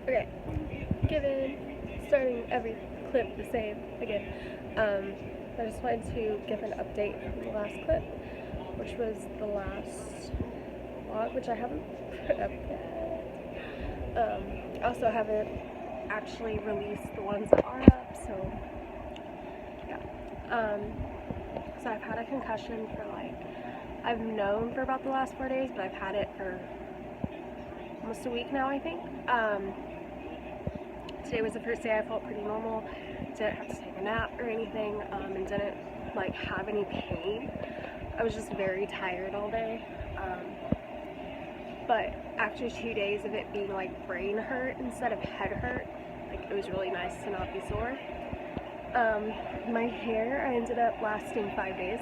Okay, given starting every clip the same again, I just wanted to give an update from the last clip, which was the last vlog, which I haven't put up yet. I also haven't actually released the ones that are up, so yeah. So I've had a concussion for I've known for about the last 4 days, but I've had it for almost a week now, I think. Today was the first day I felt pretty normal. Didn't have to take a nap or anything, and didn't have any pain. I was just very tired all day. But after 2 days of it being brain hurt instead of head hurt, it was really nice to not be sore. My hair, I ended up lasting 5 days,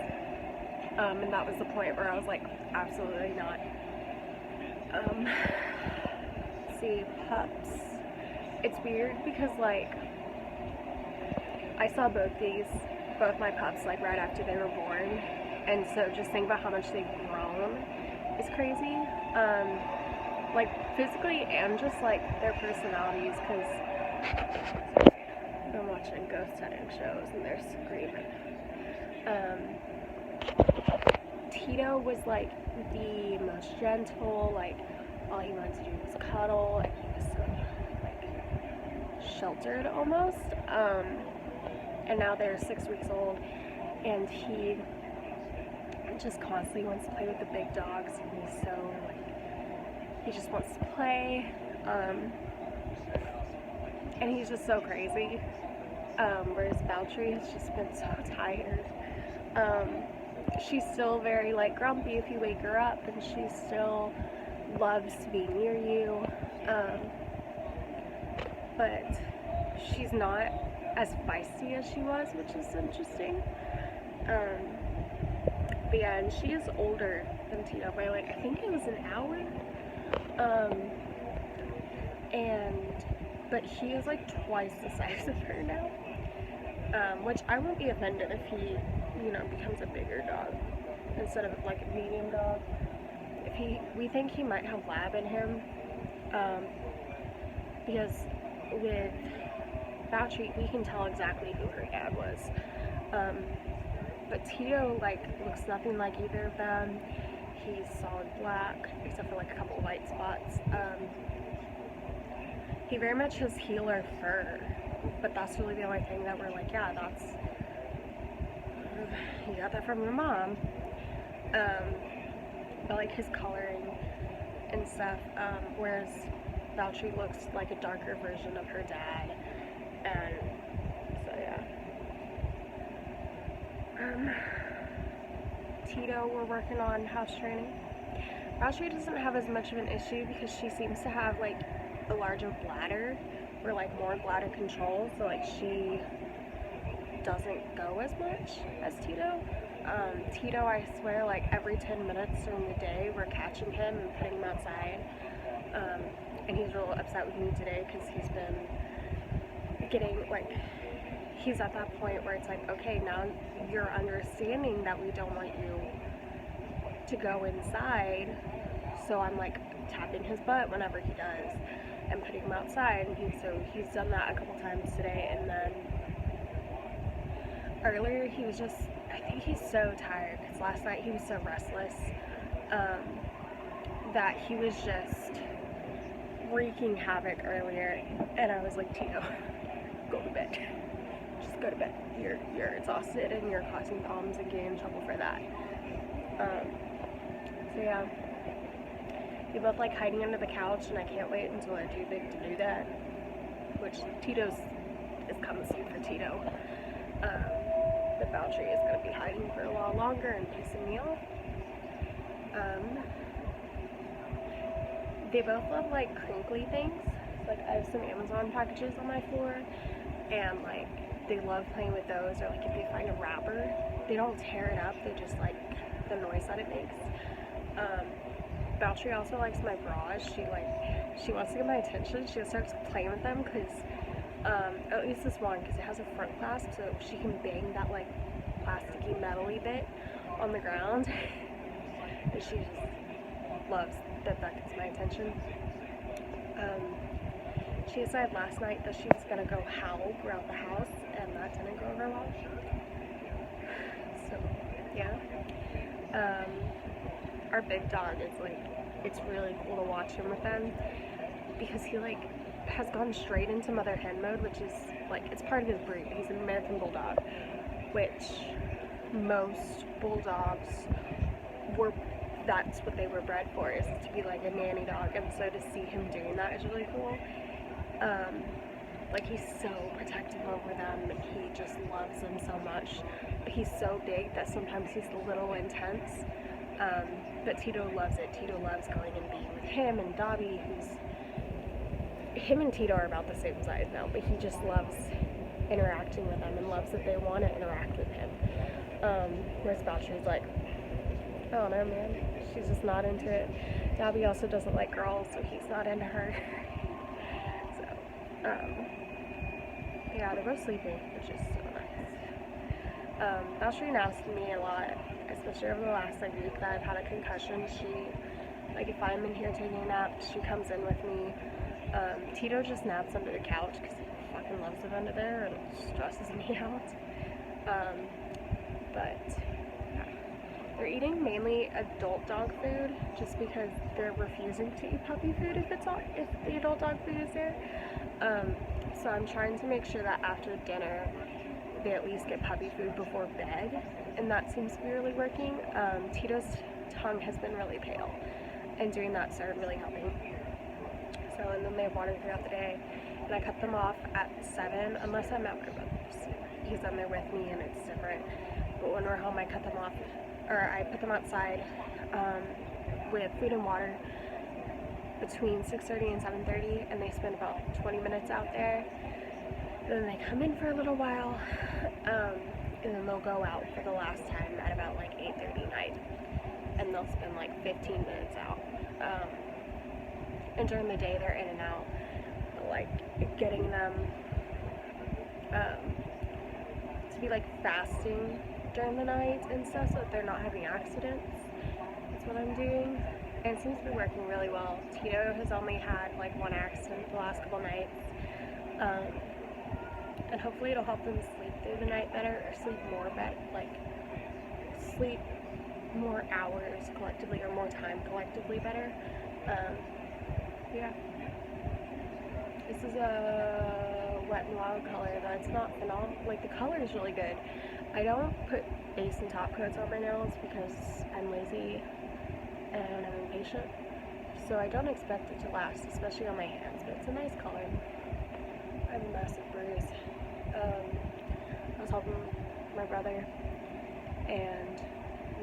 and that was the point where I was absolutely not. See, pups. It's weird because I saw both my pups right after they were born, and so just think about how much they've grown is crazy. Physically and just their personalities, because I'm watching ghost hunting shows and they're screaming. Tito was the most gentle, all he wanted to do was cuddle, and he was so sheltered almost. And now they're 6 weeks old, and he just constantly wants to play with the big dogs, and he's so he just wants to play, and he's just so crazy. Whereas Valtteri has just been so tired. She's still very grumpy if you wake her up, and she still loves to be near you, but she's not as feisty as she was, which is interesting. But yeah, and she is older than Tito by I think it was an hour. But he is twice the size of her now. Which I won't be offended if he, becomes a bigger dog instead of a medium dog. We think he might have lab in him, because with Valtteri, we can tell exactly who her dad was. But Tito looks nothing like either of them. He's solid black, except for a couple white spots. He very much has healer fur, but that's really the only thing that we're yeah, that's, you got that from your mom. But his coloring and stuff, whereas Valtteri looks like a darker version of her dad, and so yeah. Tito, we're working on house training. Valtteri doesn't have as much of an issue because she seems to have a larger bladder, or more bladder control, so she doesn't go as much as Tito. Tito, I swear, every 10 minutes during the day, we're catching him and putting him outside. And he's real upset with me today because he's been getting, he's at that point where it's okay, now you're understanding that we don't want you to go inside. So I'm tapping his butt whenever he does and putting him outside. And he's done that a couple times today. And then earlier he was just, I think he's so tired because last night he was so restless, that he was just wreaking havoc earlier, and I was Tito, go to bed. Just go to bed. You're exhausted and you're causing problems and getting in trouble for that. So yeah. They both hiding under the couch, and I can't wait until they're too big to do that. Which Tito's is coming soon for Tito. The Valtteri is going to be hiding for a while longer and pissing me off. They both love crinkly things. I have some Amazon packages on my floor, and they love playing with those. Or if they find a wrapper, they don't tear it up. They just the noise that it makes. Valtteri also likes my bras. She wants to get my attention. She starts playing with them because, at least this one, because it has a front clasp, so she can bang that plasticky metally bit on the ground. And she just loves that gets my attention. she decided last night that she was going to go howl throughout the house, and that didn't go over well. So, yeah. Our big dog is like, it's really cool to watch him with them, because he like has gone straight into mother hen mode, which is like, it's part of his breed. He's an American Bulldog, which most bulldogs were, that's what they were bred for, is to be like a nanny dog. And so to see him doing that is really cool. Like, he's so protective over them, and he just loves them so much. But he's so big that sometimes he's a little intense. But Tito loves it. Tito loves going and being with him and Dobby, him and Tito are about the same size now, but he just loves interacting with them and loves that they want to interact with him. Whereas Valtry's like, I don't know, man. She's just not into it. Dobby also doesn't like girls, so he's not into her. So, yeah, they're both sleeping, which is so nice. Valtry asks me a lot, especially over the last like week that I've had a concussion. She, like, if I'm in here taking a nap, she comes in with me. Tito just naps under the couch because he fucking loves it under there, and it stresses me out. But yeah. They're eating mainly adult dog food just because they're refusing to eat puppy food if the adult dog food is there. So I'm trying to make sure that after dinner they at least get puppy food before bed, and that seems to be really working. Tito's tongue has been really pale, and doing that started really helping. So, and then they have water throughout the day, and I cut them off at 7, unless I'm at my brother's, because then they're with me and it's different. But when we're home, I cut them off, or I put them outside with food and water between 6:30 and 7:30, and they spend about 20 minutes out there. Then they come in for a little while, and then they'll go out for the last time at about like 8:30 night, and they'll spend like 15 minutes out. And during the day they're in and out, like getting them to be like fasting during the night and stuff, so that they're not having accidents. That's what I'm doing, and it seems to be working really well. Tito has only had like one accident the last couple nights, and hopefully it'll help them sleep through the night better, or sleep more hours collectively, or more time collectively better. Yeah. This is a Wet n Wild color, though it's not phenomenal. Like, the color is really good. I don't put base and top coats on my nails because I'm lazy and I'm impatient, so I don't expect it to last, especially on my hands, but it's a nice color. I have a massive bruise. I was helping my brother, and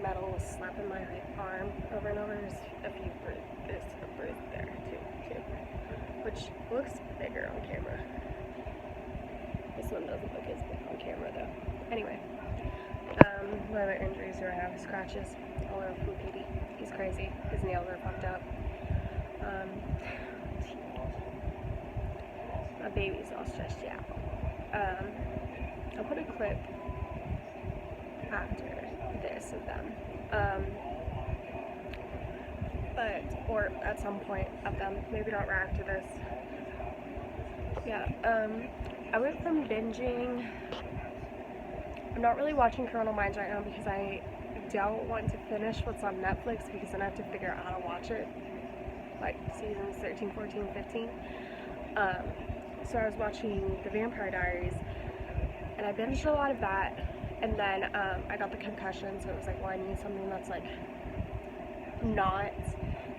metal was slapping my arm over and over. There's a bruise there too, which looks bigger on camera. This one doesn't look as big on camera though. Anyway, my other injuries are I have scratches all over from Petey. He's crazy. His nails are fucked up. My baby's all stretched out. I'll put a clip after this of them. Or at some point of them, maybe not right after this. Yeah, I went from binging, I'm not really watching Criminal Minds right now because I don't want to finish what's on Netflix, because then I have to figure out how to watch it, like seasons 13, 14, 15. So I was watching The Vampire Diaries, and I binged a lot of that, and then I got the concussion, so it was like, well, I need something that's like not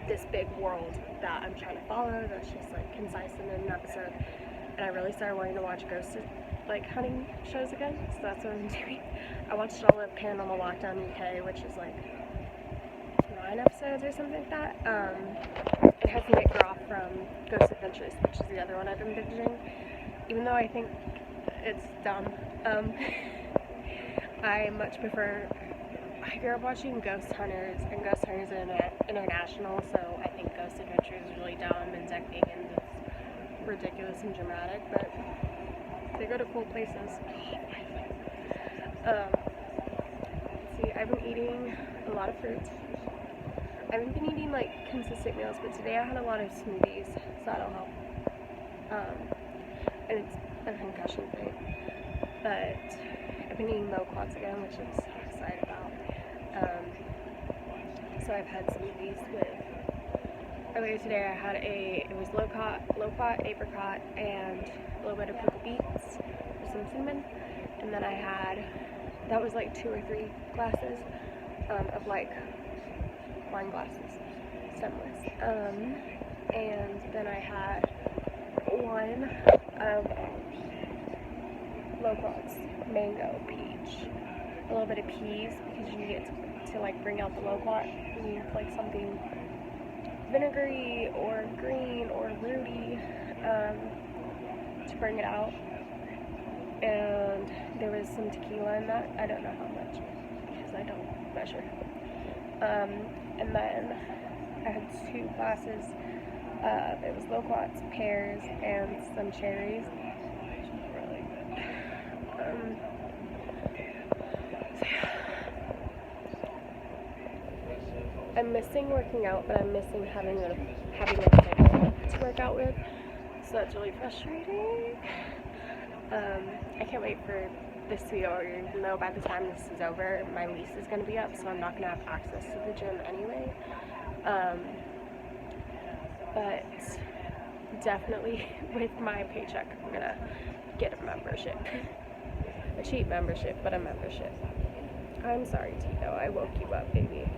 this big world that I'm trying to follow, that's just like concise in an episode. And I really started wanting to watch ghost like hunting shows again, so that's what I'm doing. I watched all of Paranormal Lockdown UK, which is like 9 episodes or something like that. It has Nick Groff from Ghost Adventures, which is the other one I've been binging, even though I think it's dumb. I much prefer, I grew up watching Ghost Hunters and Ghost Hunters International, so I think Ghost Adventures is really dumb, and Zach Bagans is ridiculous and dramatic, but they go to cool places. See, I've been eating a lot of fruits. I haven't been eating like consistent meals, but today I had a lot of smoothies, so that'll help. and it's a concussion thing. But I've been eating Loquats again, which I'm so excited about. So I've had some of these with. Earlier today I had it was loquat, apricot, and a little bit of pickled beets with some cinnamon. And then I had, that was like 2 or 3 glasses of like wine glasses, stemless. And then I had one of Loquats, mango, peach, a little bit of peas because you need it to like bring out the Loquat. You need like something vinegary or green or rooty to bring it out. And there was some tequila in that. I don't know how much because I don't measure. And then I had 2 glasses. It was Loquats, pears, and some cherries. Really good. So yeah. I'm missing working out, but I'm missing having a schedule to work out with. So that's really frustrating. I can't wait for this to be over, even though by the time this is over, my lease is going to be up, so I'm not going to have access to the gym anyway. But definitely with my paycheck, I'm going to get a membership. A cheap membership, but a membership. I'm sorry, Tito. I woke you up, baby.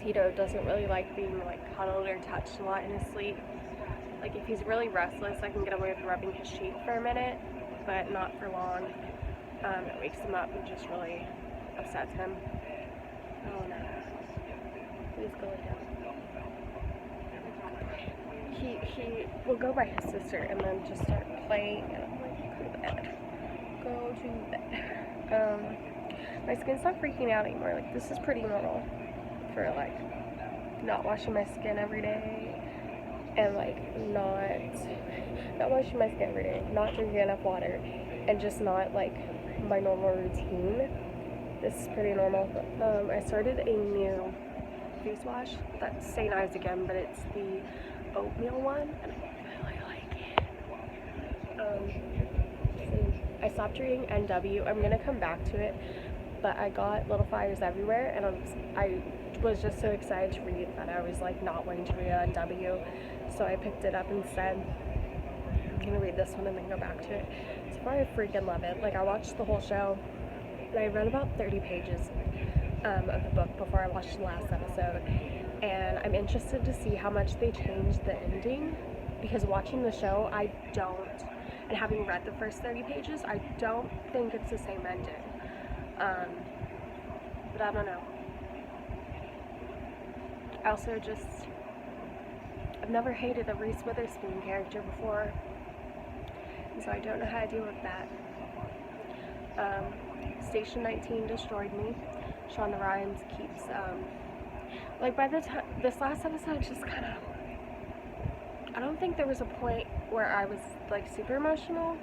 Tito doesn't really like being like cuddled or touched a lot in his sleep. Like if he's really restless, I can get away with rubbing his cheek for a minute, but not for long. It wakes him up and just really upsets him. Oh no. Please go lay down. He will go by his sister and then just start playing, and I'm like, go to bed. Go to bed. My skin's not freaking out anymore. Like this is pretty normal for like not washing my skin every day. And like not washing my skin every day, not drinking enough water, and just not like my normal routine. This is pretty normal. I started a new face wash that's St. Ives again, but it's the oatmeal one, and I really like it. I stopped reading NW. I'm gonna come back to it, but I got Little Fires Everywhere, and I was just so excited to read that I was like not wanting to read NW. So I picked it up and said, I'm gonna read this one and then go back to it. So far I freaking love it. Like I watched the whole show, and I read about 30 pages of the book before I watched the last episode. And I'm interested to see how much they changed the ending, because watching the show, I don't, and having read the first 30 pages, I don't think it's the same ending. But I don't know. I also I've never hated a Reese Witherspoon character before, and so I don't know how to deal with that. Station 19 destroyed me. Shonda Rhimes keeps, like by the time, this last episode just kind of, I don't think there was a point where I was like super emotional.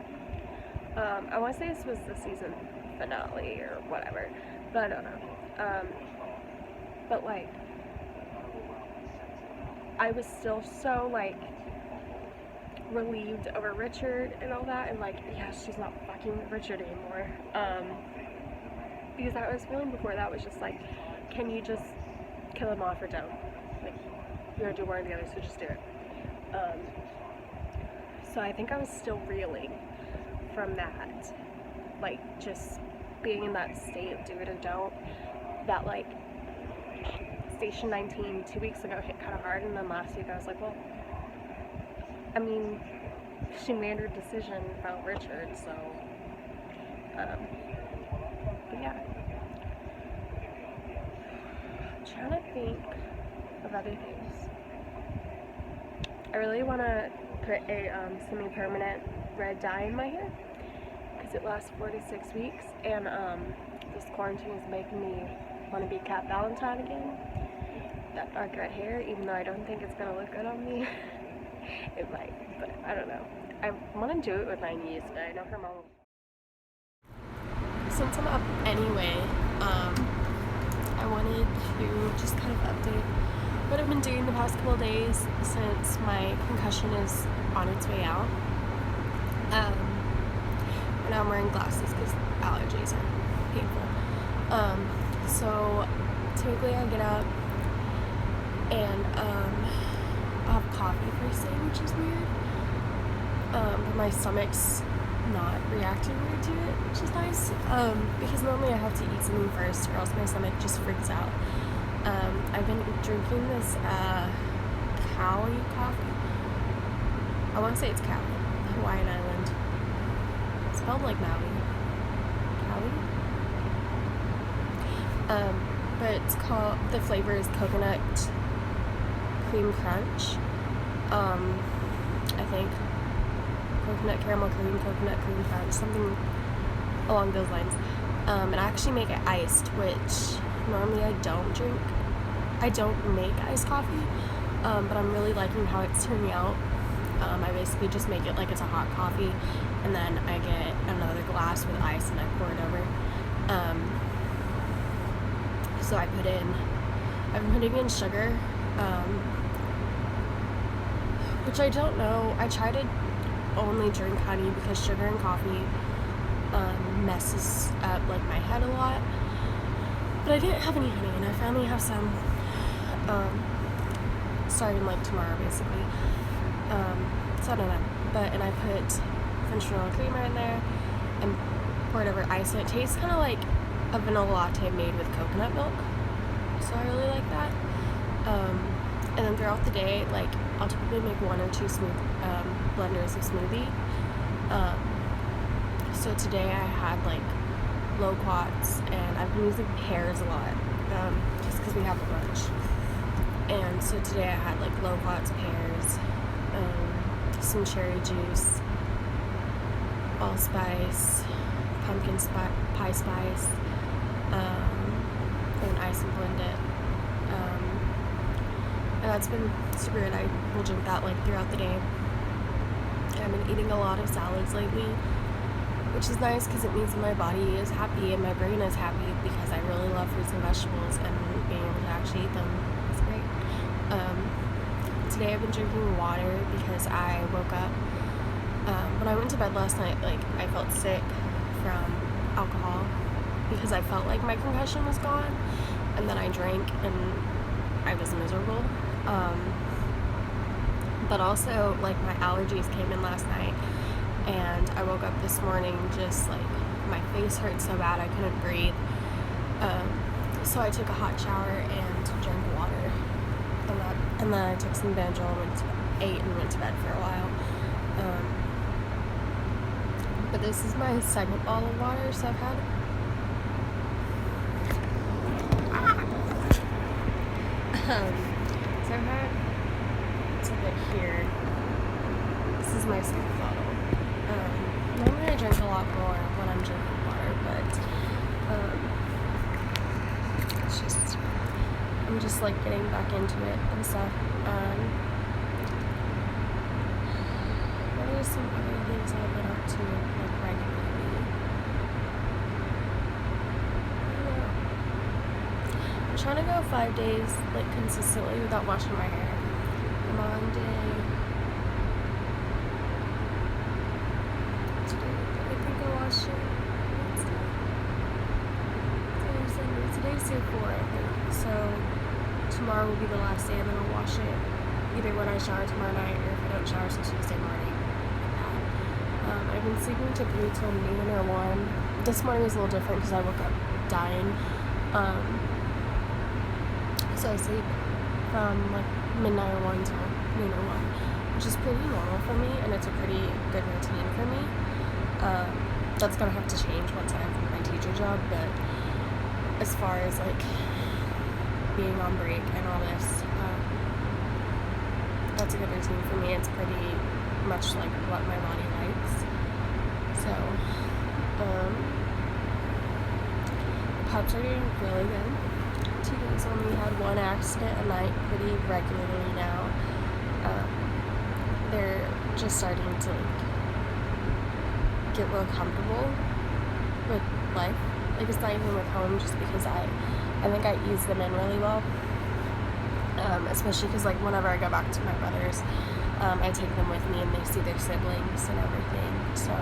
I want to say this was the season finale or whatever, but I don't know. But like, I was still so like relieved over Richard and all that, and like, yeah, she's not fucking Richard anymore. Because I was feeling before that was just like, can you just kill him off or don't? Like, you're gonna do one or the other, so just do it. So I think I was still reeling from that, like just being in that state of do it or don't. That like Station 19 2 weeks ago hit kind of hard, and then last week I was like, well, I mean, she made her decision about Richard, so but yeah. I'm trying to think of other things. I really want to put a semi-permanent red dye in my hair because it lasts 4 to 6 weeks, and this quarantine is making me want to be Cat Valentine again. That dark red hair, even though I don't think it's going to look good on me. It might, but I don't know. I want to do it with my niece, but I know her mom. Since I'm up anyway, I wanted to just kind of update what I've been doing the past couple of days since my concussion is on its way out. And now I'm wearing glasses because allergies are painful. So typically I get up and I'll have coffee first thing, which is weird. But my stomach's not reacting weird to it, which is nice. Because normally I have to eat something first or else my stomach just freaks out. I've been drinking this Cali coffee. I want to say it's Cali, Hawaiian Island. It's spelled like Maui. Cali? But it's called, the flavor is coconut cream crunch. I think coconut caramel cream, coconut cream crunch, something along those lines. And I actually make it iced, which normally I don't drink. I don't make iced coffee, but I'm really liking how it's turning out. I basically just make it like it's a hot coffee, and then I get another glass with ice and I pour it over. So I've been putting in sugar, which I don't know. I try to only drink honey because sugar and coffee messes up like my head a lot. But I didn't have any honey, and I finally have some starting like tomorrow basically. So I don't know. And I put French vanilla creamer in there and poured over ice, and it tastes kind of like a vanilla latte made with coconut milk. So I really like that. And then throughout the day, like I'll typically make 1 or 2 blenders of smoothie. So today I had like loquats, and I've been using pears a lot, just because we have a bunch. And so today I had like loquats, pears, some cherry juice, allspice, pumpkin pie spice, and ice and blend it. And that's been super good. I will drink that like throughout the day. I've been eating a lot of salads lately, which is nice because it means that my body is happy and my brain is happy, because I really love fruits and vegetables, and being able to actually eat them is great. Today I've been drinking water because I woke up, when I went to bed last night, like I felt sick from alcohol because I felt like my concussion was gone, and then I drank and I was miserable. But also like my allergies came in last night, and I woke up this morning just like my face hurt so bad I couldn't breathe. So I took a hot shower and drank water, and then I took some Benadryl and ate and went to bed for a while. But this is my second bottle of water, so I've had it's a bit here. This is my second bottle. Normally I drink a lot more when I'm drinking water, but it's just, I'm just like getting back into it and stuff. What are some other things I've been up to like regularly? I don't know. I'm trying to go 5 days like consistently without washing my hair. I'm on day, I think I washed it today's day 4, I think. So tomorrow will be the last day, and then I'll wash it either when I shower tomorrow night, or if I don't shower till Tuesday morning. I've been sleeping to 3 till noon or 1. This morning was a little different because I woke up dying. So I sleep from like midnight or 1 till noon or 1, which is pretty normal for me, and it's a pretty good routine for me. That's gonna have to change once I have my teacher job, but as far as like being on break and all this, that's a good routine for me. It's pretty much like what my body likes. So the pups are doing really good. Tegan's only had 1 accident a night pretty regularly now. They're just starting to like get real comfortable with life. Like it's not even with home, just because I think I ease them in really well. especially because like whenever I go back to my brother's, I take them with me and they see their siblings and everything. So,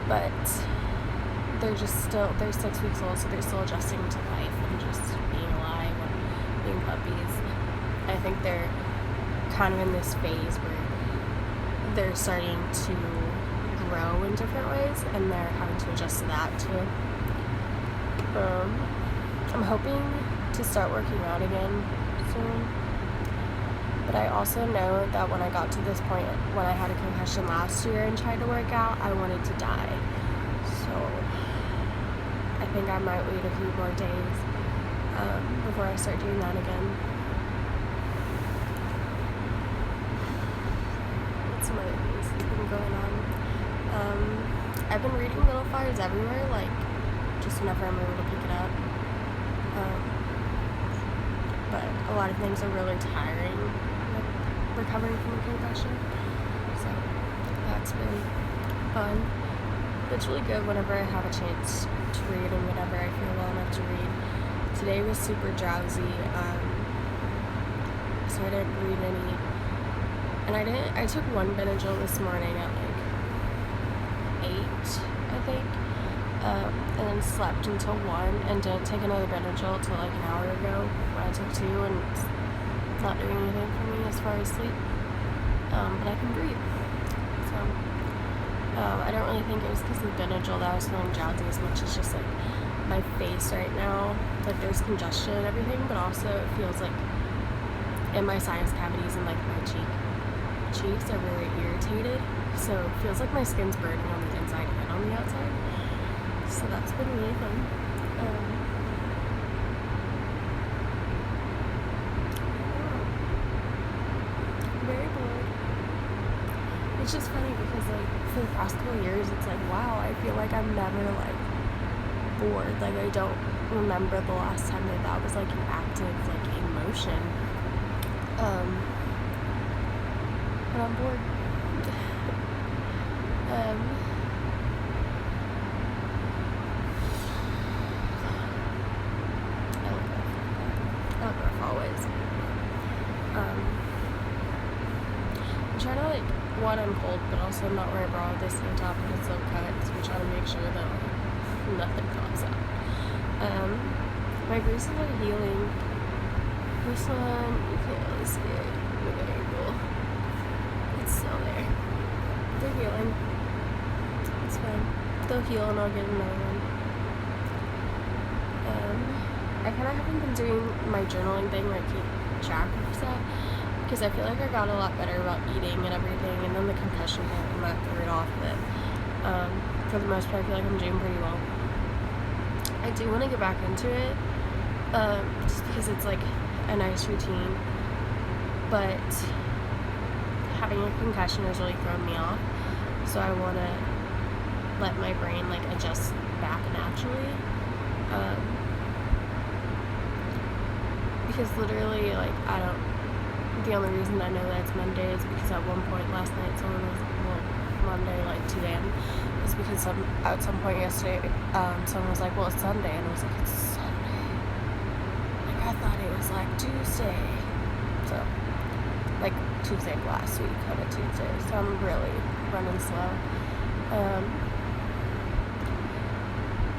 but they're 6 weeks old, so they're still adjusting to life and just being alive and being puppies. I think they're kind of in this phase where they're starting to grow in different ways and they're having to adjust to that too. I'm hoping to start working out again soon, but I also know that when I got to this point, when I had a concussion last year and tried to work out, I wanted to die. So I think I might wait a few more days before I start doing that again. What's some other things that's been going on? I've been reading Little Fires Everywhere, like just whenever I'm able to pick it up. But a lot of things are really tiring, like recovering from a concussion. So that's been fun. It's really good whenever I have a chance to read and whenever I feel well enough to read. Today was super drowsy, so I didn't read any. And I took one Benadryl this morning at like 8, I think, and then slept until 1 and didn't take another Benadryl till like an hour ago when I took 2, and it's not doing anything for me as far as sleep, but I can breathe. So I don't really think it was because of the Benadryl that I was feeling drowsy as much as just like my face right now, like there's congestion and everything, but also it feels like in my sinus cavities and like my cheeks are really irritated, so it feels like my skin's burning on the inside and on the outside. So that's been really fun. I'm very bored. It's just funny because like for the past couple of years, it's like, wow, I feel like I'm never like bored. Like I don't remember the last time that was like an active like emotion. But I'm bored. I look rough always. I'm trying to like, I'm cold, but also not wear a bra with this on top and it's so cut, so I'm trying to make sure that like, nothing pops out. My bruises are healing. This one, you can't really see it with the angle. It's still there. They're healing. It's fine. They'll heal and I'll get another one. I kind of haven't been doing my journaling thing where I keep track of stuff because I feel like I got a lot better about eating and everything, and then the concussion hit and that threw it off, but for the most part I feel like I'm doing pretty well. I do want to get back into it just because it's like a nice routine, but having a concussion has really thrown me off, so I want to let my brain like adjust back naturally, because literally like the only reason I know that it's Monday is because at one point last night someone was, Monday like 2 a.m. is because at some point yesterday someone was like, well, it's Sunday, and I was like, it's Sunday, like I thought it was like Tuesday. So like Tuesday of last week on a Tuesday, so I'm really running slow.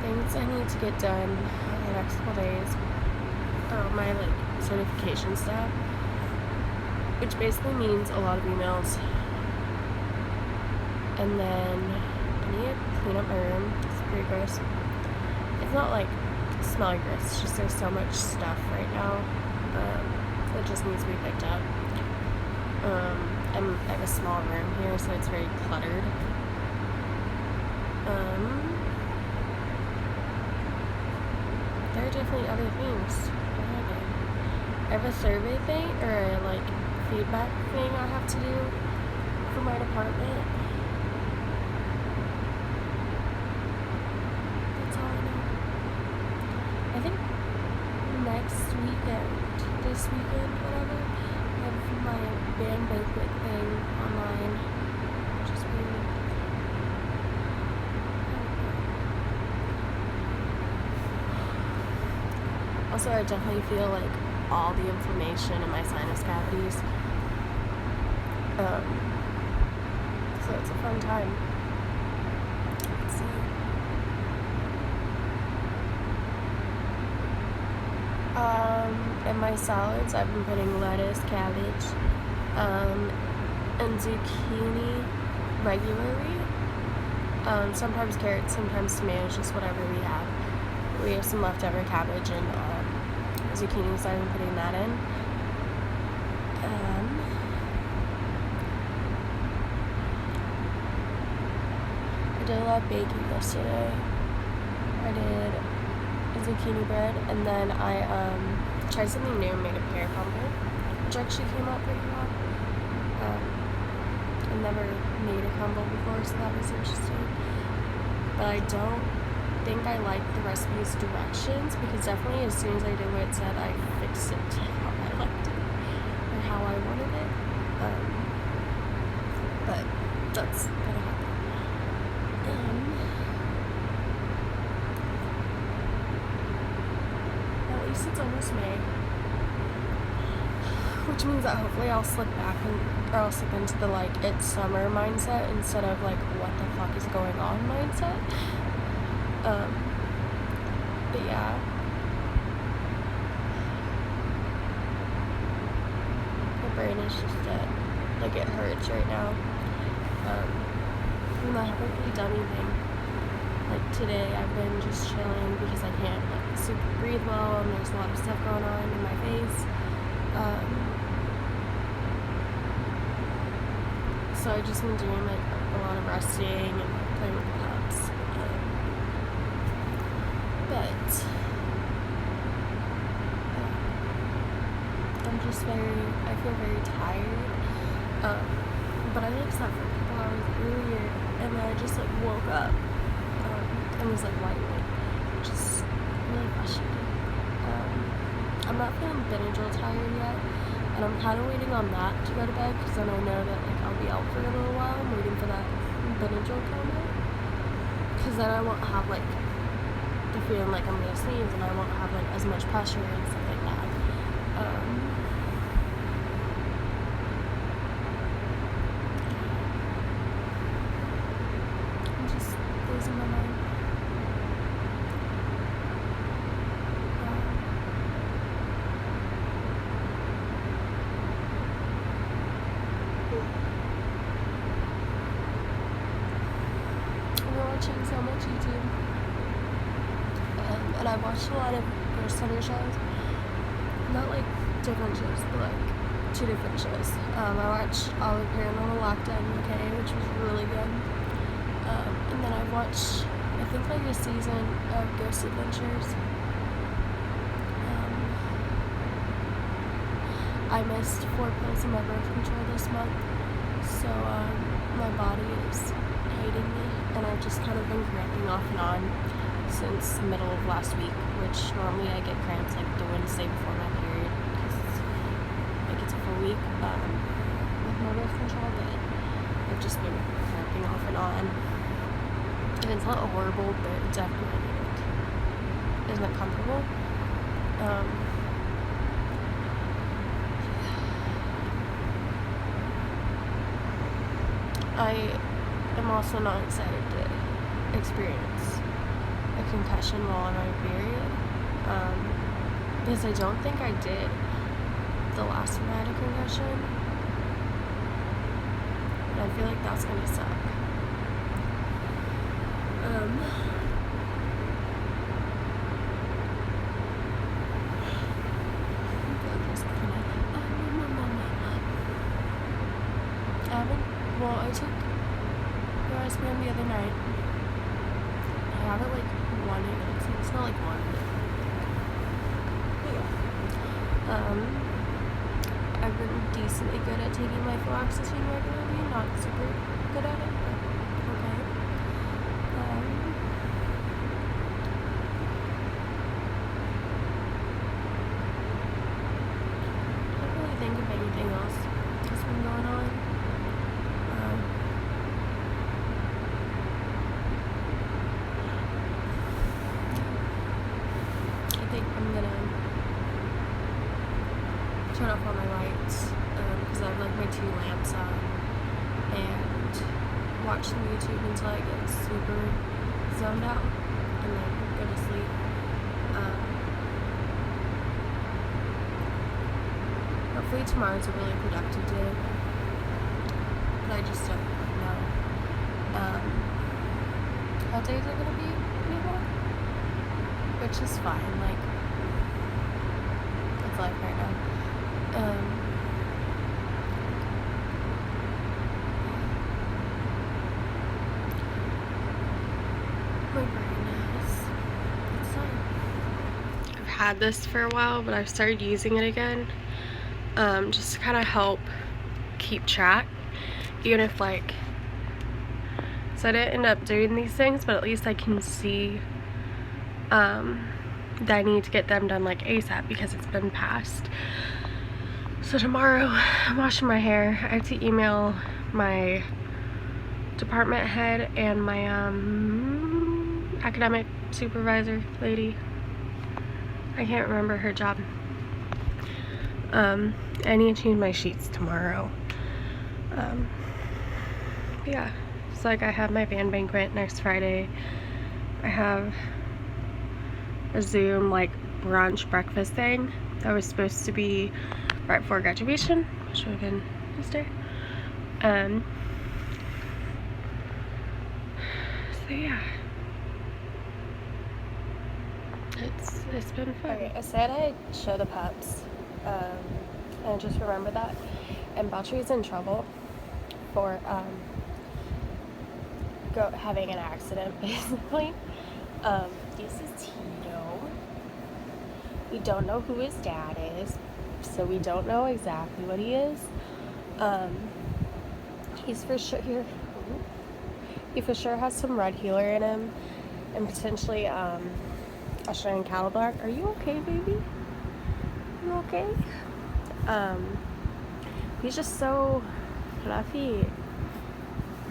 Things I need to get done in the next couple days are my like certification stuff, which basically means a lot of emails, and then I need to clean up my room. It's pretty gross. It's not like smelly gross, it's just there's so much stuff right now that just needs to be picked up. I have a small room here, so it's very cluttered. There are definitely other things. I have a survey thing, or a like feedback thing I have to do for my department. That's all I know. I think this weekend, whatever, I have my band banquet thing online, which is weird. Also, I definitely feel like all the inflammation in my sinus cavities. So it's a fun time. Let's see. In my salads, I've been putting lettuce, cabbage, and zucchini regularly. Sometimes carrots, sometimes tomatoes, just whatever we have. We have some leftover cabbage and zucchini, so I've been putting that in. I did a lot of baking yesterday. I did a zucchini bread, and then I tried something new and made a pear crumble, which actually came out pretty well. I've never made a crumble before, so that was interesting. But I don't think I like the recipe's directions, because definitely as soon as I did what it said, I fixed it to how I liked it, or how I wanted it. But that's gonna happen. At least it's almost May, which means that hopefully I'll slip into the like it's summer mindset instead of like what the fuck is going on mindset. But yeah, my brain is just dead. Like it hurts right now. And I haven't really done anything. Like today I've been just chilling because I can't like super breathe well, and there's a lot of stuff going on in my face. So I've just been doing like a lot of resting and playing with the pups. But I feel very tired. But I like slept for a couple hours earlier, and then I just like woke up and was like wide awake, which is really frustrating. I'm not feeling Benadryl tired yet, and I'm kind of waiting on that to go to bed, because then I know that like I'll be out for a little while. I'm waiting for that Benadryl combo, because then I won't have like the feeling like I'm gonna sneeze, and I won't have like as much pressure and stuff like that. I'm just losing my mind. I'm watching so much YouTube. And I watched a lot of Ghost Hunter shows. Not like different shows, but like 2 different shows. I watched all of Paranormal Lockdown UK, which was really good. And then I watched, I think like a season of Ghost Adventures. I missed 4 pills in my birth control this month, so my body is hating me, and I've just kind of been cramping off and on since the middle of last week, which normally I get cramps like the Wednesday before my period, because like it's a full week with my birth control, but I've just been cramping off and on, and it's not horrible, but it definitely like isn't comfortable. I am also not excited to experience a concussion while on my period, because I don't think I did the last time I had a concussion, and I feel like that's gonna suck. I took Lorazepam the other night. I have it like wanting it. It's not like wanting it. I've been decently good at taking my fluoxetine regularly. Not super good at it, but okay. I don't really think of anything else that's been going on. I think I'm gonna 2 lamps on and watch some YouTube until I get super zoned out and then go to sleep. Hopefully tomorrow's a really productive day, but I just don't know how days are gonna be anymore, which is fine. Like, it's life right now. My brain it's time. I've had this for a while, but I've started using it again, just to kind of help keep track, even if like, so I didn't end up doing these things, but at least I can see that I need to get them done like ASAP because it's been passed. So tomorrow I'm washing my hair. I have to email my department head and my academic supervisor lady. I can't remember her job. I need to change my sheets tomorrow. Yeah, it's like I have my band banquet next Friday. I have a Zoom like brunch breakfast thing that was supposed to be right before graduation, which would have been yesterday. So yeah, it's been fun. Okay, I said I'd show the pups, and I just remembered that. And Beltry's in trouble for having an accident, basically. This is Tito. We don't know who his dad is, so we don't know exactly what he is. He's for sure here. He for sure has some red healer in him, and potentially Australian cattle black. Are you okay, baby? You okay? He's just so fluffy.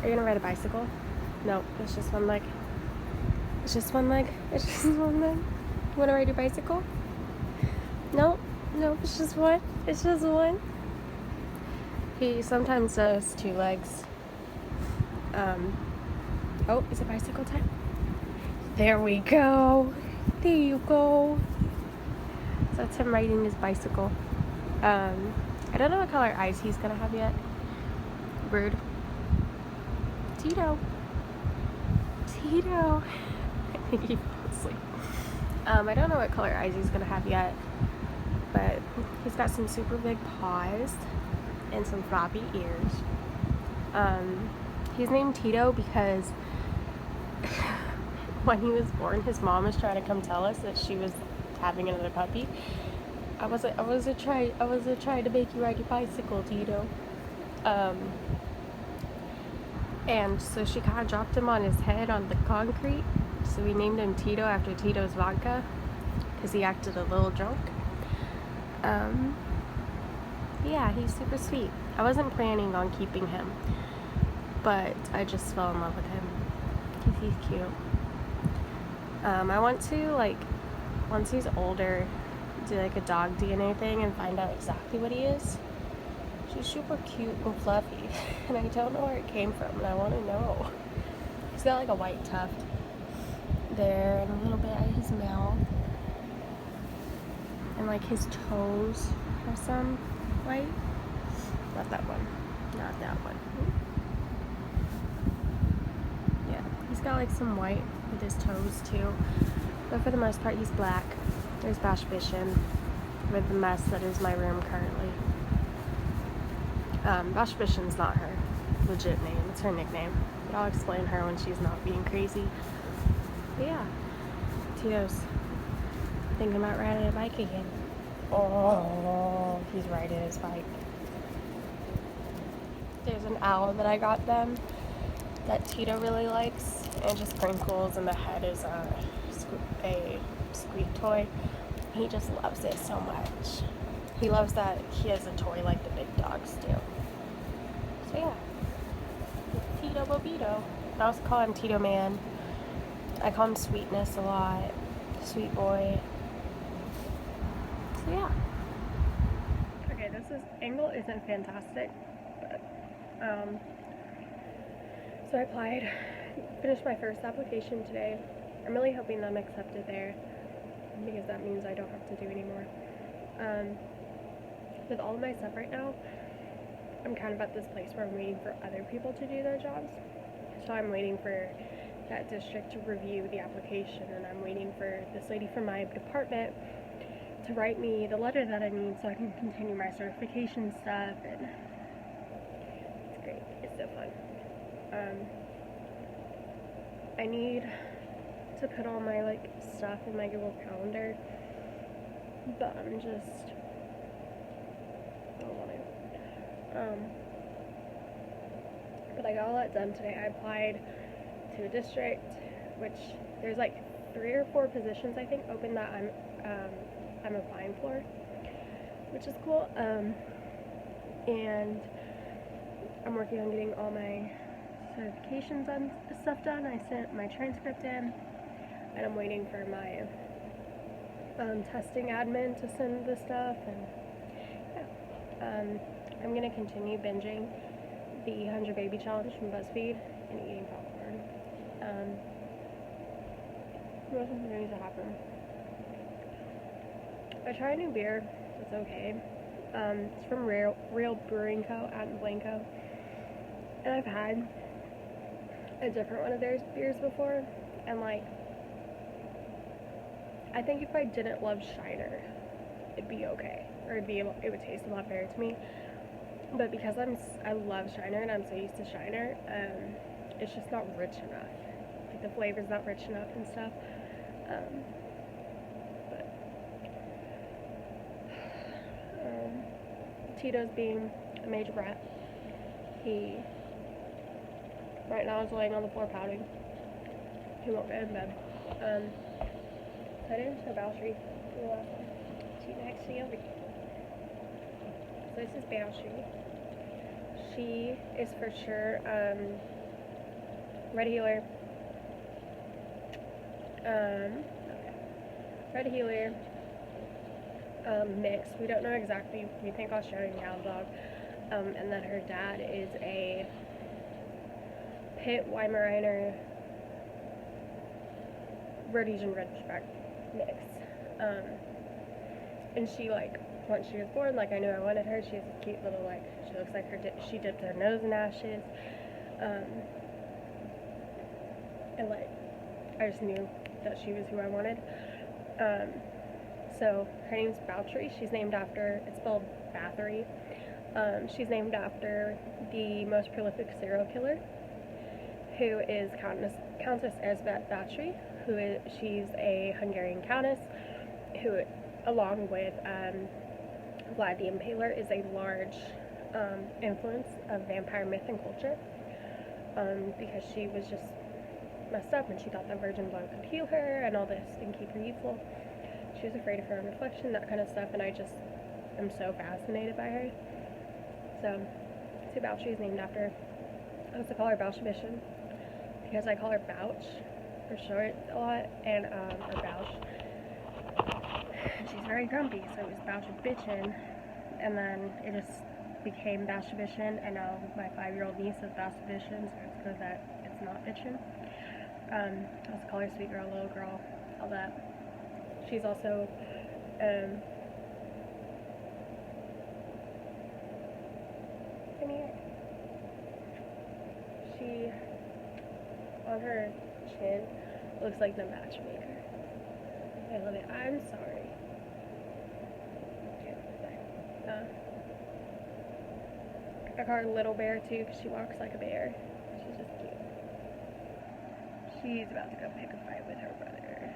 Are you gonna ride a bicycle? No, it's just one leg. It's just one leg. It's just one leg. You wanna ride your bicycle? No, it's just one. It's just one. He sometimes does 2 legs. Oh, is it bicycle time? There we go. There you go. So that's him riding his bicycle. I don't know what color eyes he's gonna have yet. Rude. Tito. I think he fell asleep. I don't know what color eyes he's gonna have yet, but he's got some super big paws and some floppy ears. He's named Tito because when he was born, his mom was trying to come tell us that she was having another puppy. I was trying to make you ride your bicycle, Tito. And so she kind of dropped him on his head on the concrete. So we named him Tito after Tito's vodka because he acted a little drunk. Yeah, he's super sweet. I wasn't planning on keeping him, but I just fell in love with him because he's cute. I want to, like, once he's older, do like a dog DNA thing and find out exactly what he is. She's super cute and fluffy, and I don't know where it came from, and I want to know. He's got like a white tuft there and a little bit at his mouth, and like his toes have some white. Not that one. Not that one. Yeah, he's got like some white with his toes too, but for the most part he's black. There's Bash Bishan with the mess that is my room currently. Bash Bishan's not her legit name, it's her nickname, but I'll explain her when she's not being crazy. But yeah, Tito's thinking about riding a bike again. Oh, he's riding his bike. There's an owl that I got them that Tito really likes, and it just crinkles, and the head is a squeak toy. He just loves it so much. He loves that he has a toy like the big dogs do. So yeah, Tito Bobito. I also call him Tito Man. I call him Sweetness a lot. Sweet boy. So yeah. Okay, this angle isn't fantastic, So I applied, finished my first application today. I'm really hoping that I'm accepted there because that means I don't have to do anymore. With all of my stuff right now, I'm kind of at this place where I'm waiting for other people to do their jobs. So I'm waiting for that district to review the application, and I'm waiting for this lady from my department to write me the letter that I need so I can continue my certification stuff, and it's great. It's so fun. I need to put all my like stuff in my Google Calendar, but I don't want to. But I got all that done today. I applied to a district, which there's like 3 or 4 positions I think open that I'm applying for, which is cool. And I'm working on getting all my certifications and stuff done. I sent my transcript in, and I'm waiting for my testing admin to send the stuff. And yeah, I'm gonna continue binging the 100 Baby Challenge from BuzzFeed and eating popcorn. What else needs to happen? I tried a new beer. It's okay. It's from Real Brewing Co. out in Blanco, and I've had a different one of their beers before, and like, I think if I didn't love Shiner, it'd be okay, or it would taste a lot better to me. But because I love Shiner and I'm so used to Shiner, it's just not rich enough. Like the flavor's not rich enough and stuff. Tito's being a major brat. He right now is laying on the floor pouting. He won't get in bed. So I didn't show Balshree for the last one. She's actually over here. So this is Balshree. She is for sure red healer. Red healer mix. We don't know exactly. We think Australian Cattle Dog. And then her dad is a Pit Weimaraner Rhodesian Ridgeback mix. And she, like, once she was born, like, I knew I wanted her. She has a cute little, like, she looks like she dipped her nose in ashes. And, like, I just knew that she was who I wanted. So her name's Balshree. She's named after, it's spelled Bathory. She's named after the most prolific serial killer, who is Countess Erzsébet Bathory, she's a Hungarian countess, who, along with Vlad the Impaler, is a large influence of vampire myth and culture, because she was just messed up and she thought that virgin blood could heal her and all this and keep her youthful. She was afraid of her own reflection, that kind of stuff, and I just am so fascinated by her. So Balshree is named after. I also call her Balshabishin because I call her Bouch for short a lot, and or Bouch. She's very grumpy, so it was Bouchabitchin, and then it just became Balshabishin, and now my 5-year-old niece is Balshabishin, so it's good that it's not bitchin'. I also call her sweet girl, little girl, all that. She's also come here. She, on her chin, looks like the matchmaker. I love it. I'm sorry. Okay, I call her Little Bear too because she walks like a bear. She's just cute. She's about to go pick a fight with her brother.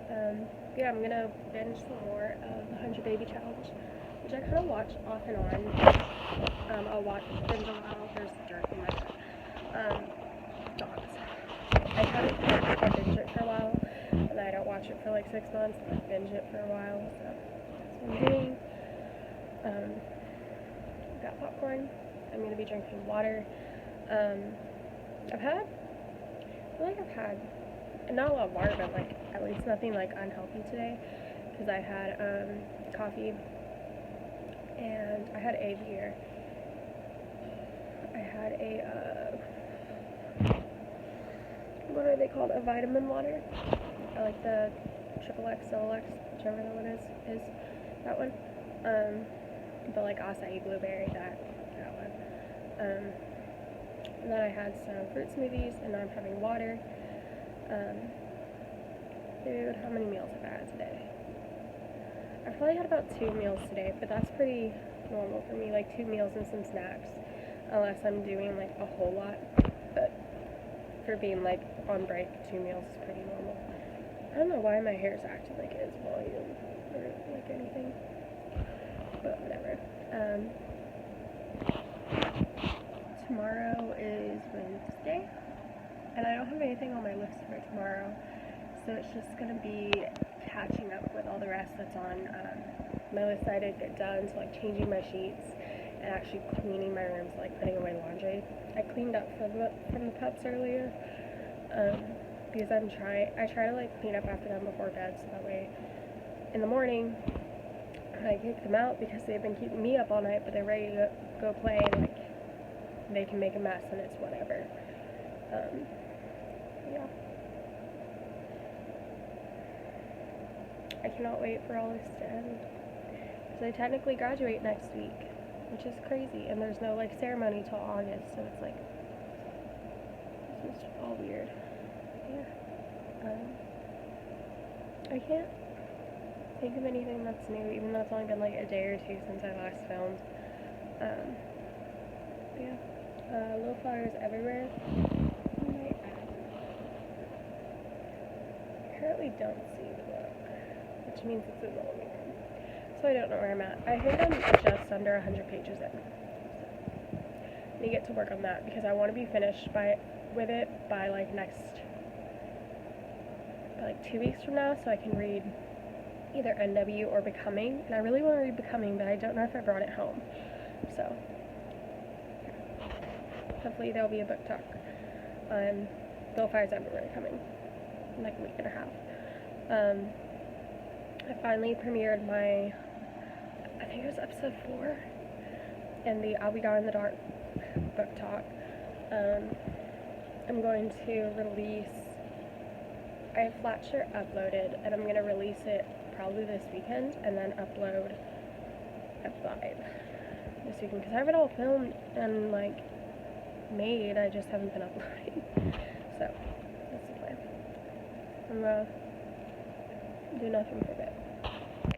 Awesome. Yeah, I'm gonna binge some more of the 100 Baby Challenge, which I kind of watch off and on. I'll binge a while. There's dirt in my head. Dogs. I binge it for a while, and then I don't watch it for like 6 months, and I binge it for a while, so that's what I'm doing. I've got popcorn. I'm gonna be drinking water. I feel like I've had not a lot of water, but like at least nothing like unhealthy today, because I had coffee and I had A here. I had a, what are they called? A vitamin water. I like the XXX, X, whichever that one is that one. But like acai blueberry, that one. And then I had some fruit smoothies, and now I'm having water. Dude, how many meals have I had today? I've probably had about 2 meals today, but that's pretty normal for me, like 2 meals and some snacks, unless I'm doing like a whole lot. But for being like on break, 2 meals is pretty normal. I don't know why my hair's acting like it is volume or like anything, but whatever. Tomorrow is Wednesday, and I don't have anything on my list for tomorrow, so it's just gonna be catching up with all the rest that's on my list that I did get done, so like changing my sheets and actually cleaning my rooms, like putting away laundry. I cleaned up from the pups earlier, because I try to like clean up after them before bed, so that way in the morning I kick them out because they've been keeping me up all night, but they're ready to go play, and like they can make a mess and it's whatever. Yeah. I cannot wait for all this to end. So I technically graduate next week, which is crazy, and there's no like ceremony till August, so it's like, it's just all weird. Yeah. I can't think of anything that's new, even though it's only been like a day or 2 since I last filmed. Yeah. Little flowers everywhere. I currently don't see the book, which means it's in the living room. So I don't know where I'm at. I think I'm just under 100 pages in. So I need to get to work on that because I want to be finished with it by like 2 weeks from now, so I can read either NW or Becoming. And I really want to read Becoming, but I don't know if I brought it home. So hopefully there'll be a book talk on Little Fires Everywhere coming in like a week and a half. I finally premiered my, I think it was episode 4, and the I'll Be Gone in the Dark book talk. I'm going to release, I have Flatshare uploaded, and I'm going to release it probably this weekend, and then upload at 5 this weekend, because I have it all filmed and like made, I just haven't been uploading. So that's the plan. I'm gonna do nothing for a bit.